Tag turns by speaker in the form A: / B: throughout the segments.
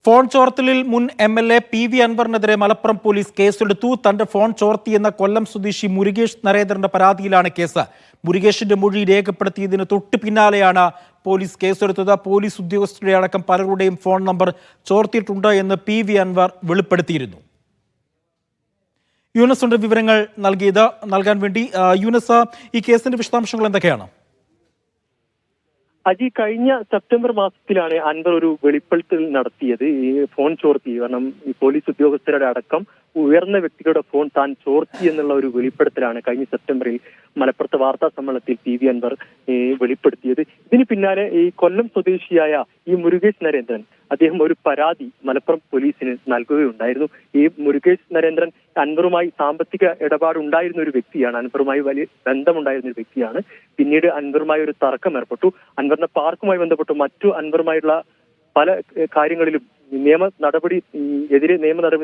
A: Phone ചോർത്തലിൽ മുൻ MLA PV അൻവറിനെതിരെ Malappuram police കേസെടുത്തു. തന്റെ ഫോൺ ചോർത്തിയെന്ന കൊല്ലം സ്വദേശി മുരുകേഷ് നരേന്ദ്രന്റെ പരാതിയിലാണ് കേസ്. മുരുകേഷിന്റെ മൊഴി രേഖപ്പെടുത്തിയതിന് തൊട്ടു പിന്നാലെയാണ് പോലീസ് കേസെടുത്തത്. പോലീസ് ഉദ്യോഗസ്ഥരുടെ അടക്കം പലരുടെയും ഫോൺ നമ്പർ ചോർത്തിയിട്ടുണ്ട് എന്ന് PV അൻവർ വെളിപ്പെടുത്തിയിരുന്നു. യൂനസ് വിവരങ്ങൾ നൽകാൻ വേണ്ടി. യൂനസ്, ഈ കേസിന്റെ വിശദാംശങ്ങൾ എന്തൊക്കെയാണ്?
B: അജി, കഴിഞ്ഞ സെപ്റ്റംബർ മാസത്തിലാണ് അൻവർ ഒരു വെളിപ്പെടുത്തൽ നടത്തിയത്. ഈ ഫോൺ ചോർത്തി, കാരണം ഈ പോലീസ് ഉദ്യോഗസ്ഥരുടെ അടക്കം ഉയർന്ന വ്യക്തികളുടെ ഫോൺ താൻ ചോർത്തി എന്നുള്ള ഒരു വെളിപ്പെടുത്തലാണ് കഴിഞ്ഞ സെപ്റ്റംബറിൽ മലപ്പുറത്തെ വാർത്താ സമ്മേളനത്തിൽ PV അൻവർ വെളിപ്പെടുത്തിയത്. ഇതിന് പിന്നാലെ ഈ കൊല്ലം സ്വദേശിയായ ഈ മുരുകേഷ് നരേന്ദ്രൻ അദ്ദേഹം ഒരു പരാതി മലപ്പുറം പോലീസിന് നൽകുകയുണ്ടായിരുന്നു. ഈ മുരുകേഷ് നരേന്ദ്രൻ അൻവറുമായി സാമ്പത്തിക ഇടപാടുണ്ടായിരുന്ന ഒരു വ്യക്തിയാണ്, അൻവറുമായി വലിയ ബന്ധമുണ്ടായിരുന്ന ഒരു വ്യക്തിയാണ്. പിന്നീട് അൻവറുമായി ഒരു തർക്കം ഏർപ്പെട്ടു. അൻവറിന്റെ പാർക്കുമായി ബന്ധപ്പെട്ടു മറ്റു അൻവറുമായുള്ള പല കാര്യങ്ങളിലും നിയമ നടപടി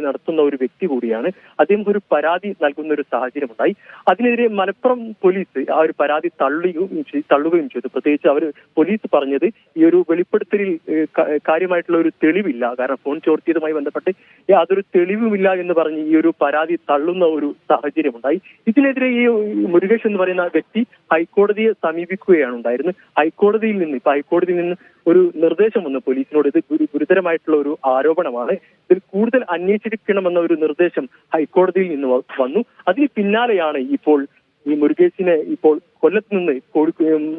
B: നടത്തുന്ന ഒരു വ്യക്തി കൂടിയാണ്. അദ്ദേഹം ഒരു പരാതി നൽകുന്ന ഒരു സാഹചര്യം ഉണ്ടായി. അതിനെതിരെ മലപ്പുറം പോലീസ് ആ ഒരു പരാതി തള്ളുകയും ചെയ്തു. പ്രത്യേകിച്ച് പോലീസ് പറഞ്ഞത് ഈ ഒരു വെളിപ്പെടുത്തലിൽ കാര്യമായിട്ടുള്ള ഒരു തെളിവില്ല, കാരണം ഫോൺ ചോർത്തിയതുമായി ബന്ധപ്പെട്ട് യാതൊരു തെളിവുമില്ല എന്ന് പറഞ്ഞ് ഈ ഒരു പരാതി തള്ളുന്ന ഒരു സാഹചര്യം ഉണ്ടായി. ഇതിനെതിരെ ഈ മുരുകേഷ് എന്ന് പറയുന്ന വ്യക്തി ഹൈക്കോടതിയെ സമീപിക്കുകയാണ് ഉണ്ടായിരുന്നത്. ഹൈക്കോടതിയിൽ നിന്ന് ഒരു നിർദ്ദേശം വന്നു പോലീസിനോട്. ഇത് ഗുരുതരമായിട്ടുള്ള ഒരു ആരോപണമാണ്, ഇതിൽ കൂടുതൽ അന്വേഷിക്കണമെന്ന ഒരു നിർദ്ദേശം ഹൈക്കോടതിയിൽ നിന്ന് വന്നു. അതിന് പിന്നാലെയാണ് ഇപ്പോൾ ഈ മുരുകേഷിനെ ഇപ്പോൾ കൊല്ലത്ത് നിന്ന്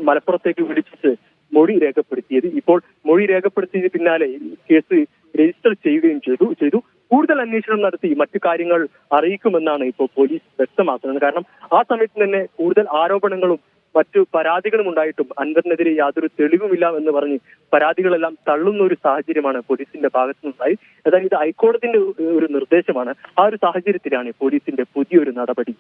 B: മലപ്പുറത്തേക്ക് വിളിപ്പിച്ച് മൊഴി രേഖപ്പെടുത്തിയത്. ഇപ്പോൾ മൊഴി രേഖപ്പെടുത്തിയതിന് പിന്നാലെ കേസ് രജിസ്റ്റർ ചെയ്യുകയും ചെയ്തു. കൂടുതൽ അന്വേഷണം നടത്തി മറ്റു കാര്യങ്ങൾ അറിയിക്കുമെന്നാണ് ഇപ്പോൾ പോലീസ് വ്യക്തമാക്കുന്നത്. കാരണം ആ സമയത്ത് തന്നെ കൂടുതൽ ആരോപണങ്ങളും മറ്റു പരാതികളും ഉണ്ടായിട്ടും അൻവറിനെതിരെ യാതൊരു തെളിവുമില്ല എന്ന് പറഞ്ഞ് പരാതികളെല്ലാം തള്ളുന്ന ഒരു സാഹചര്യമാണ് പോലീസിന്റെ ഭാഗത്തു നിന്നുണ്ടായി. അതായത് ഇത് ഹൈക്കോടതിന്റെ ഒരു നിർദ്ദേശമാണ്. ആ ഒരു സാഹചര്യത്തിലാണ് പോലീസിന്റെ പുതിയൊരു നടപടി.